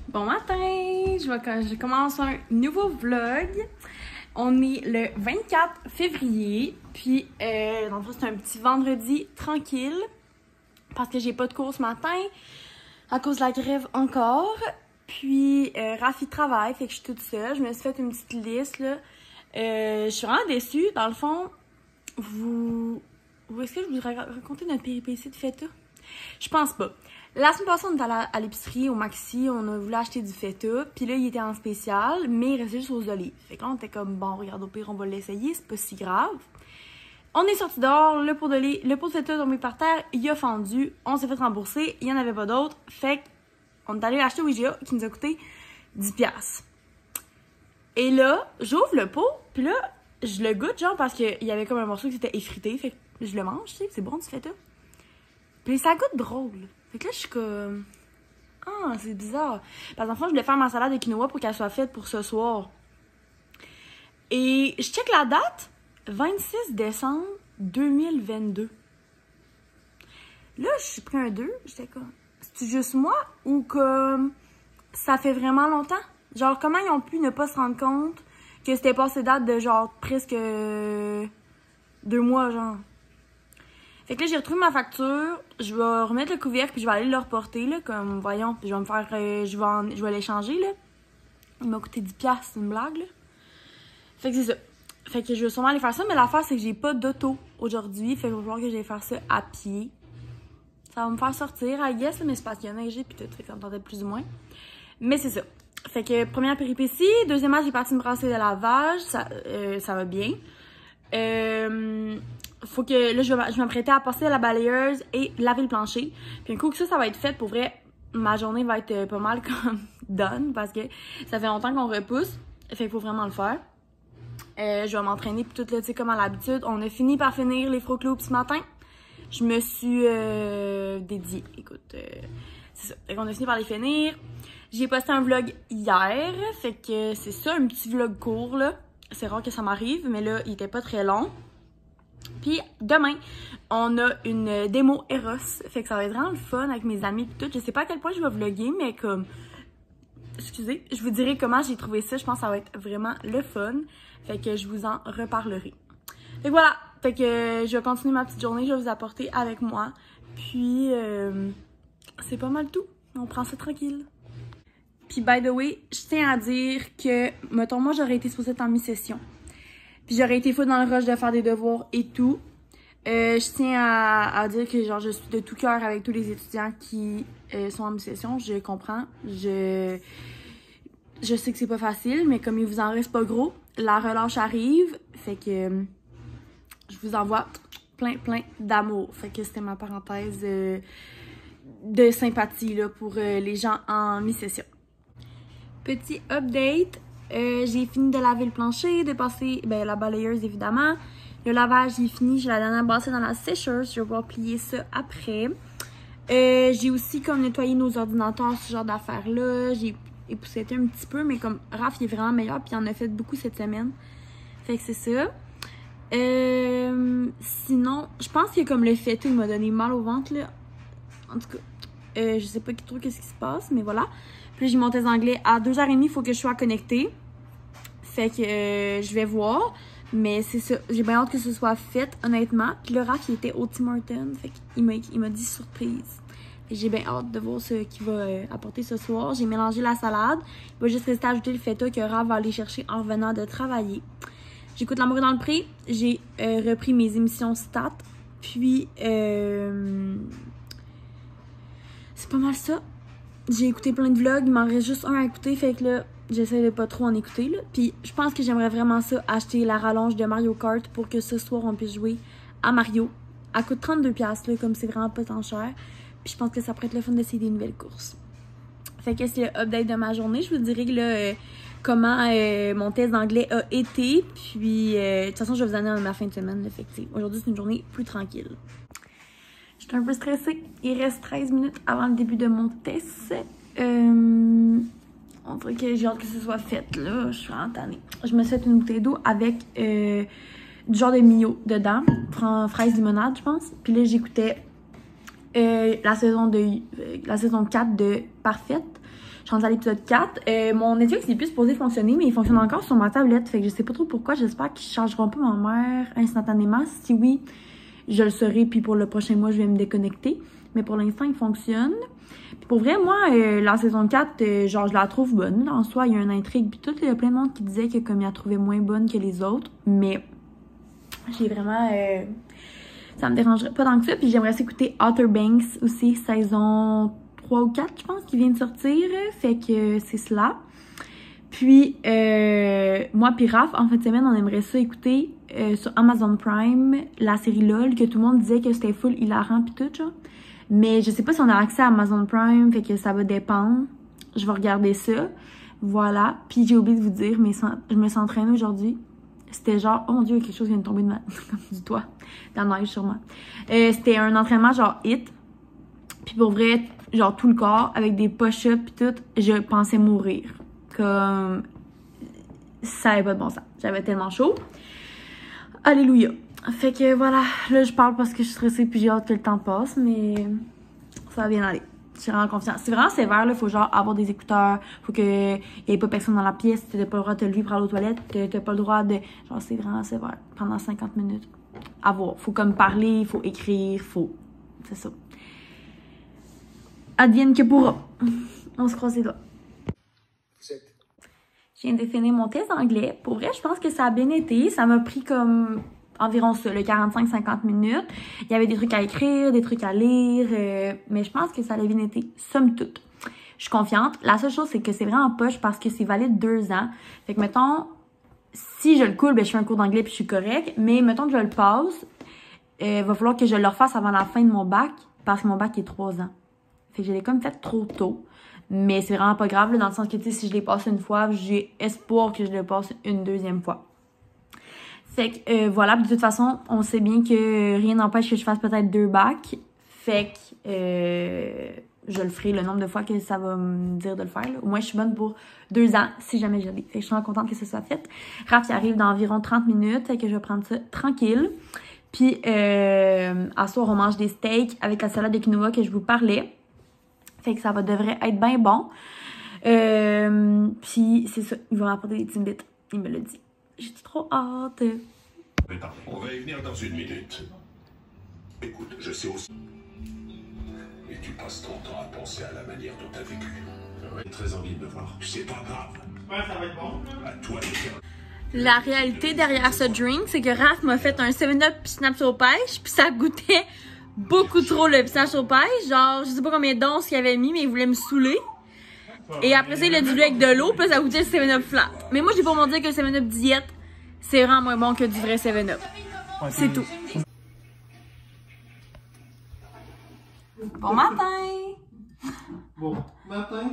Bon matin! Je commence un nouveau vlog. On est le 24 février, puis dans le fond, c'est un petit vendredi tranquille parce que j'ai pas de cours ce matin à cause de la grève encore. Puis Rafi travaille, fait que je suis toute seule. Je me suis fait une petite liste là. Je suis vraiment déçue. Dans le fond, est-ce que je voudrais raconter notre péripétie de feta? Je pense pas. La semaine passée, on est allé à l'épicerie, au Maxi, on a voulu acheter du feta, puis là, il était en spécial, mais il restait juste aux olives. Fait que là, on était comme, bon, regarde, au pire, on va l'essayer, c'est pas si grave. On est sorti dehors, le pot de feta est tombé par terre, il a fendu, on s'est fait rembourser, il y en avait pas d'autres, fait qu'on est allé l'acheter au IGA, qui nous a coûté 10$. Et là, j'ouvre le pot, puis là, je le goûte, genre, parce qu'il y avait comme un morceau qui était effrité, fait que je le mange, tu sais, c'est bon du feta. Puis ça goûte drôle. Fait que là, je suis comme... Ah, c'est bizarre. Parce qu'en fait, je voulais faire ma salade de quinoa pour qu'elle soit faite pour ce soir. Et je check la date. 26 décembre 2022. Là, je suis pris un 2. J'étais comme... C'est juste moi ou comme... Ça fait vraiment longtemps? Genre, comment ils ont pu ne pas se rendre compte que c'était passé date de genre presque 2 mois, genre? Fait que là, j'ai retrouvé ma facture, je vais remettre le couvercle puis je vais aller le reporter, là, comme, voyons, puis je vais me faire, je vais l'échanger, là. Il m'a coûté 10$, c'est une blague, là. Fait que c'est ça. Fait que je vais sûrement aller faire ça, mais l'affaire, c'est que j'ai pas d'auto aujourd'hui, fait qu'il va falloir que j'aille faire ça à pied. Ça va me faire sortir, I guess, mais c'est parce qu'il y a neigé puis tout, fait que ça me tentait plus ou moins. Mais c'est ça. Fait que, première péripétie, deuxièmement, j'ai parti me brasser de lavage, ça va bien. Faut que là je m'apprêtais à passer à la balayeuse et laver le plancher. Puis un coup que ça va être fait, pour vrai, ma journée va être pas mal comme done parce que ça fait longtemps qu'on repousse. Fait qu'il faut vraiment le faire. Je vais m'entraîner puis tout là, tu sais, comme à l'habitude. On a fini par finir les Fro-Cloops ce matin. Je me suis dédiée. Écoute, c'est ça. Fait qu'on a fini par les finir. J'ai posté un vlog hier. Fait que c'est ça, un petit vlog court là. C'est rare que ça m'arrive, mais là, il était pas très long. Puis demain, on a une démo Eros. Fait que ça va être vraiment le fun avec mes amis et tout. Je sais pas à quel point je vais vlogger, mais comme... Excusez, je vous dirai comment j'ai trouvé ça. Je pense que ça va être vraiment le fun. Fait que je vous en reparlerai. Fait que voilà. Fait que je vais continuer ma petite journée. Je vais vous apporter avec moi. Puis, c'est pas mal tout. On prend ça tranquille. Puis, by the way, je tiens à dire que, mettons, moi, j'aurais été supposée être en mi-session. Puis j'aurais été fou dans le rush de faire des devoirs et tout. Je tiens à dire que genre je suis de tout cœur avec tous les étudiants qui sont en mi-session. Je comprends. Je sais que c'est pas facile, mais comme il vous en reste pas gros, la relâche arrive. Fait que je vous envoie plein d'amour. Fait que c'était ma parenthèse de sympathie là, pour les gens en mi-session. Petit update. J'ai fini de laver le plancher, de passer la balayeuse évidemment. Le lavage est fini, j'ai la dernière brassée dans la sécheuse, je vais pouvoir plier ça après. J'ai aussi comme nettoyé nos ordinateurs, ce genre d'affaires là. J'ai épousseté un petit peu, mais comme Raph il est vraiment meilleur, puis il en a fait beaucoup cette semaine. Fait que c'est ça. Sinon, je pense que comme le feta, il m'a donné mal au ventre là. En tout cas, je sais pas trop qu'est-ce qui se passe, mais voilà. Puis j'ai mon test d'anglais à 2h30, il faut que je sois connectée. Fait que je vais voir. Mais c'est ça, j'ai bien hâte que ce soit fait, honnêtement. Puis le Raph, il était au Tim Hortons. Fait qu'il m'a dit surprise. J'ai bien hâte de voir ce qu'il va apporter ce soir. J'ai mélangé la salade. Il va juste rester à ajouter le feta que Raph va aller chercher en revenant de travailler. J'écoute L'amour est dans le pré. J'ai repris mes émissions stats. Puis, c'est pas mal ça. J'ai écouté plein de vlogs, il m'en reste juste un à écouter, fait que là, j'essaie de pas trop en écouter, là. Puis je pense que j'aimerais vraiment ça, acheter la rallonge de Mario Kart pour que ce soir, on puisse jouer à Mario. Elle coûte 32$, là, comme c'est vraiment pas tant cher. Puis je pense que ça pourrait être le fun d'essayer des nouvelles courses. Fait que c'est le update de ma journée. Je vous dirai que là, comment mon test d'anglais a été. Puis, de toute façon, je vais vous donner ma fin de semaine, là. Fait que aujourd'hui, c'est une journée plus tranquille. Je suis un peu stressée. Il reste 13 minutes avant le début de mon test. On dirait que j'ai hâte que ce soit fait, là. Je suis vraiment tannée. Je me suis fait une bouteille d'eau avec du genre de Mio dedans. Fraise limonade, je pense. Puis là, j'écoutais la saison 4 de Parfaite. Je suis rendue à l'épisode 4. Mon Netflix n'est plus supposé fonctionner, mais il fonctionne encore sur ma tablette. Fait que je sais pas trop pourquoi. J'espère qu'ils chargeront pas ma mère instantanément. Si oui, je le saurai. Puis pour le prochain mois, je vais me déconnecter. Mais pour l'instant, il fonctionne. Puis pour vrai, moi, la saison 4, genre, je la trouve bonne. En soi, il y a une intrigue. Puis tout, il y a plein de monde qui disait que comme il la trouvait moins bonne que les autres. Mais j'ai vraiment... ça me dérangerait pas tant que ça. Puis j'aimerais écouter Outer Banks aussi, saison 3 ou 4, je pense, qui vient de sortir. Fait que c'est cela. Puis, moi pis Raph, en fin de semaine, on aimerait ça écouter sur Amazon Prime la série LOL, que tout le monde disait que c'était full hilarant pis tout, genre. Mais je sais pas si on a accès à Amazon Prime, fait que ça va dépendre. Je vais regarder ça. Voilà. Puis j'ai oublié de vous dire, mais je me suis entraînée aujourd'hui. C'était genre, oh mon dieu, quelque chose vient de tomber de du toit. Dans la neige, sûrement. C'était un entraînement genre HIIT. Puis pour vrai, genre tout le corps, avec des push-ups pis tout, je pensais mourir. Comme, ça avait pas de bon sens. J'avais tellement chaud. Alléluia. Fait que voilà, là je parle parce que je suis stressée puis j'ai hâte que le temps passe, mais ça va bien aller. Je suis vraiment confiante. C'est vraiment sévère, là. Faut genre avoir des écouteurs. Faut qu'il y ait pas personne dans la pièce. T'as pas le droit de te lever pour aller aux toilettes. T'as pas le droit de... Genre, c'est vraiment sévère. Pendant 50 minutes. À voir. Faut comme parler, faut écrire, faut... C'est ça. Advienne que pourra. On se croise les doigts. Je viens de finir mon test d'anglais. Pour vrai, je pense que ça a bien été. Ça m'a pris comme... environ ça, le 45-50 minutes. Il y avait des trucs à écrire, des trucs à lire, mais je pense que ça a bien été, somme toute. Je suis confiante. La seule chose, c'est que c'est vraiment poche parce que c'est valide 2 ans. Fait que, mettons, si je le coule, ben, je fais un cours d'anglais puis je suis correcte, mais mettons que je le passe, va falloir que je le refasse avant la fin de mon bac parce que mon bac est 3 ans. Fait que je l'ai comme fait trop tôt. Mais c'est vraiment pas grave, là, dans le sens que, tu sais, si je l'ai passé une fois, j'ai espoir que je le passe une 2e fois. Fait que voilà, de toute façon, on sait bien que rien n'empêche que je fasse peut-être 2 bacs. Fait que je le ferai le nombre de fois que ça va me dire de le faire. Là. Au moins, je suis bonne pour 2 ans, si jamais je l'ai. Fait que je suis vraiment contente que ça soit fait. Raph, il arrive dans environ 30 minutes, fait que je vais prendre ça tranquille. Puis, à soir, on mange des steaks avec la salade de quinoa que je vous parlais. Fait que ça devrait être bien bon. Puis, c'est ça, il va m'apporter des Timbits. Il me l'a dit. J'ai trop hâte. On va y venir dans 1 minute. Écoute, je sais aussi. Mais tu passes ton temps à penser à la manière dont t'as vécu. J'aurais très envie de me voir. C'est pas grave. Ouais, ça va être bon. À toi de faire. La réalité derrière ce drink, c'est que Raph m'a fait un 7-up snap au pêche, puis ça goûtait beaucoup trop le snap au pêche. Genre, je sais pas combien d'onces qu'il avait mis, mais il voulait me saouler. Et après ça, il a dilué avec de l'eau, puis ça goûtait le 7-up flat. Mais moi, j'ai pas mon dire que le 7-up diète, c'est vraiment moins bon que du vrai 7-up. C'est tout. Bon matin! Bon matin.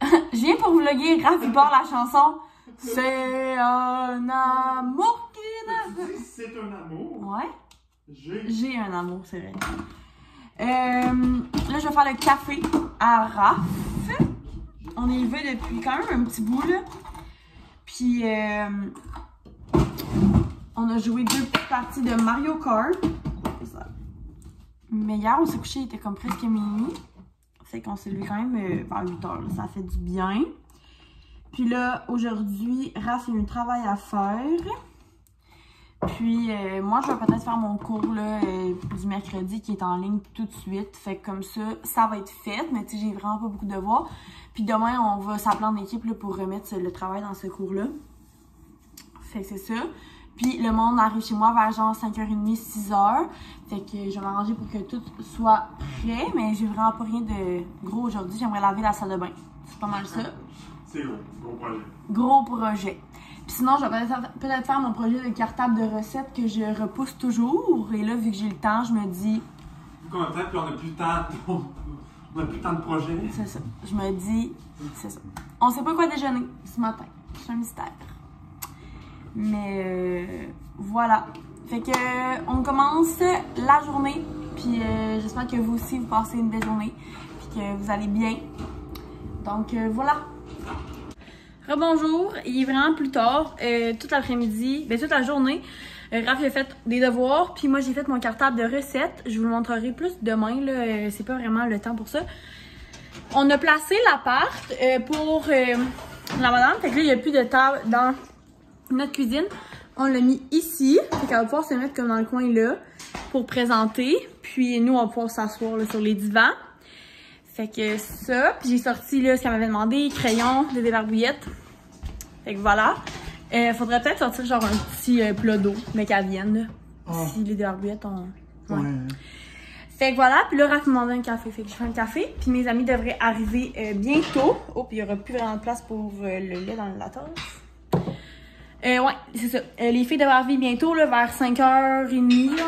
Je viens pour vlogger, Raph, il part la chanson « C'est un amour qui ne veut... » C'est un amour. Ouais? J'ai un amour, c'est vrai. Là, je vais faire le café à Raph. On est levé depuis quand même un petit bout, là. Puis, on a joué 2 petites parties de Mario Kart. C'est ça. Mais hier, on s'est couché, il était comme presque minuit. Fait qu'on s'est levé quand même vers 8 heures. Là. Ça fait du bien. Puis là, aujourd'hui, Raph, il y a un travail à faire. Puis, moi, je vais peut-être faire mon cours là, du mercredi qui est en ligne tout de suite. Fait que comme ça, ça va être fait. Mais tu sais, j'ai vraiment pas beaucoup de devoirs. Puis demain, on va s'appeler en équipe là, pour remettre le travail dans ce cours-là. Fait que c'est ça. Puis le monde arrive chez moi vers genre 5h30, 6h. Fait que je vais m'arranger pour que tout soit prêt. Mais j'ai vraiment pas rien de gros aujourd'hui. J'aimerais laver la salle de bain. C'est pas mal ça. C'est gros. Gros projet. Gros projet. Puis sinon, je vais peut-être faire mon projet de cartable de recettes que je repousse toujours. Et là, vu que j'ai le temps, je me dis... Combien de temps, puis on n'a plus le temps. On n'a plus le temps de projet. C'est ça. Je me dis... C'est ça. On sait pas quoi déjeuner ce matin. C'est un mystère. Mais voilà. Fait que on commence la journée. Puis j'espère que vous aussi, vous passez une belle journée. Puis que vous allez bien. Donc voilà. Rebonjour, il est vraiment plus tard, toute l'après-midi, toute la journée. Raph a fait des devoirs, puis moi j'ai fait mon cartable de recettes. Je vous le montrerai plus demain, là, c'est pas vraiment le temps pour ça. On a placé l'appart pour la madame. Fait que là, il n'y a plus de table dans notre cuisine. On l'a mis ici. Fait qu'elle va pouvoir se mettre comme dans le coin là pour présenter. Puis nous, on va pouvoir s'asseoir sur les divans. Fait que ça. Puis j'ai sorti là ce qu'elle m'avait demandé, crayons, des débarbouillettes. Fait que voilà. Faudrait peut-être sortir genre un petit plat d'eau, mais qu'elle vienne. Si les débarbouillettes ont... Ouais. Fait que voilà, puis là, Raph m'a demandé un café. Fait que je fais un café. Puis mes amis devraient arriver bientôt. Oh, puis il n'y aura plus vraiment de place pour le lait dans la tasse. Ouais, c'est ça. Les filles devraient arriver bientôt, là, vers 5h30. Là.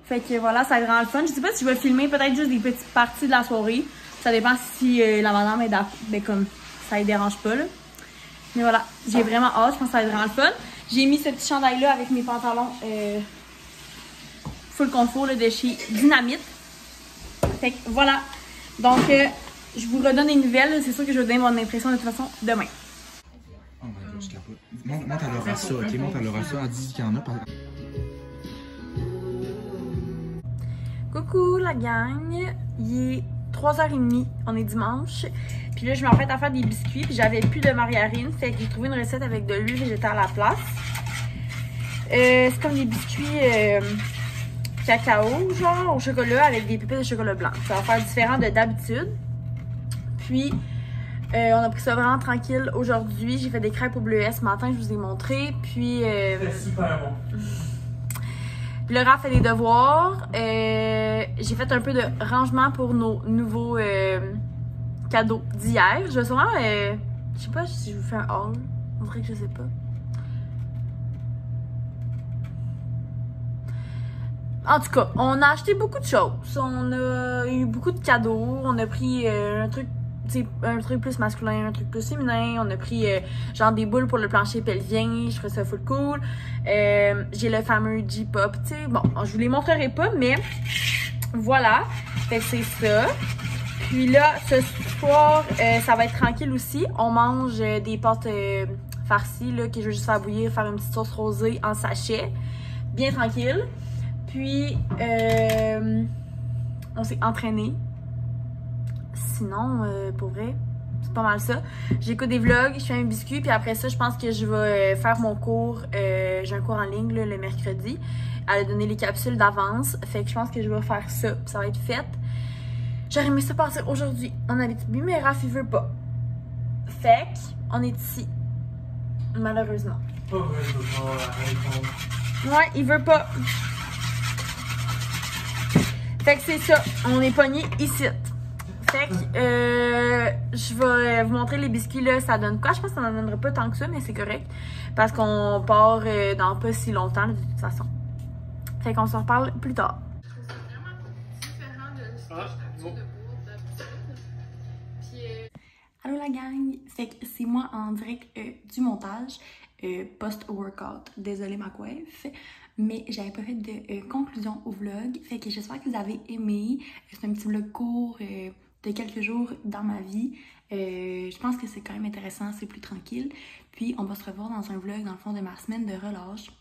Fait que voilà, ça va être vraiment le fun. Je sais pas si je vais filmer peut-être juste des petites parties de la soirée. Ça dépend si la madame est d'accord. Ben comme, ça ne dérange pas, là. Mais voilà, j'ai vraiment hâte. Je pense que ça va être vraiment le fun. J'ai mis ce petit chandail-là avec mes pantalons full confort là, de chez Dynamite. Fait que voilà. Donc, je vous redonne des nouvelles. C'est sûr que je vais donner mon impression de toute façon demain. Oh my god, je capote. Monte à Laura ça, ok? Monte à Laura ça. Elle dit qu'il y en a. Coucou la gang. Il est 3h30. On est dimanche. Puis là, je m'apprête à faire des biscuits. Puis j'avais plus de margarine. Fait que j'ai trouvé une recette avec de l'huile végétale à la place. C'est comme des biscuits cacao, genre au chocolat avec des pépites de chocolat blanc. Ça va faire différent de d'habitude. Puis, on a pris ça vraiment tranquille aujourd'hui. J'ai fait des crêpes au bleuet ce matin, je vous ai montré. Puis, c'est super bon. Puis Laura fait des devoirs. J'ai fait un peu de rangement pour nos nouveaux cadeaux d'hier. Je vais sûrement, je sais pas si je vous fais un haul. On dirait que je sais pas. En tout cas, on a acheté beaucoup de choses. On a eu beaucoup de cadeaux. On a pris un truc plus masculin, un truc plus féminin. On a pris genre des boules pour le plancher pelvien. Je trouve ça full cool. J'ai le fameux J-pop, tu sais. Bon, je vous les montrerai pas, mais voilà. Fait que c'est ça. Puis là, ce soir, ça va être tranquille aussi. On mange des pâtes farcies là, que je vais juste faire bouillir, faire une petite sauce rosée en sachet. Bien tranquille. Puis, on s'est entraîné. Sinon, pour vrai, c'est pas mal ça. J'écoute des vlogs, je fais un biscuit, puis après ça, je pense que je vais faire mon cours. J'ai un cours en ligne là, le mercredi. Elle a donné les capsules d'avance. Fait que je pense que je vais faire ça, puis ça va être fait. J'aurais aimé ça partir aujourd'hui en Abitibi, mais Raph, il veut pas. Fait qu'on est ici. Malheureusement. Pas vrai, je veux pas. Ouais, il veut pas. Fait que c'est ça, on est pogné ici. Fait que je vais vous montrer les biscuits là, ça donne quoi? Je pense que ça n'en donnerait pas tant que ça, mais c'est correct. Parce qu'on part dans pas si longtemps là, de toute façon. Fait qu'on se reparle plus tard. Je trouve ça vraiment différent de ce que je t'habitue de boire d'habitude. Allô la gang! Fait que c'est moi en direct du montage post-workout. Désolée ma coiffe. Mais j'avais pas fait de conclusion au vlog. Fait que j'espère que vous avez aimé. C'est un petit vlog court de quelques jours dans ma vie. Je pense que c'est quand même intéressant, c'est plus tranquille. Puis on va se revoir dans un vlog dans le fond de ma semaine de relâche.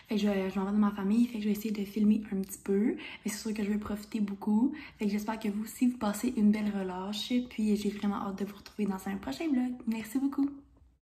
Fait que je m'en vais dans ma famille, fait que je vais essayer de filmer un petit peu. Mais c'est sûr que je vais profiter beaucoup. Fait que j'espère que vous aussi vous passez une belle relâche. Puis j'ai vraiment hâte de vous retrouver dans un prochain vlog. Merci beaucoup!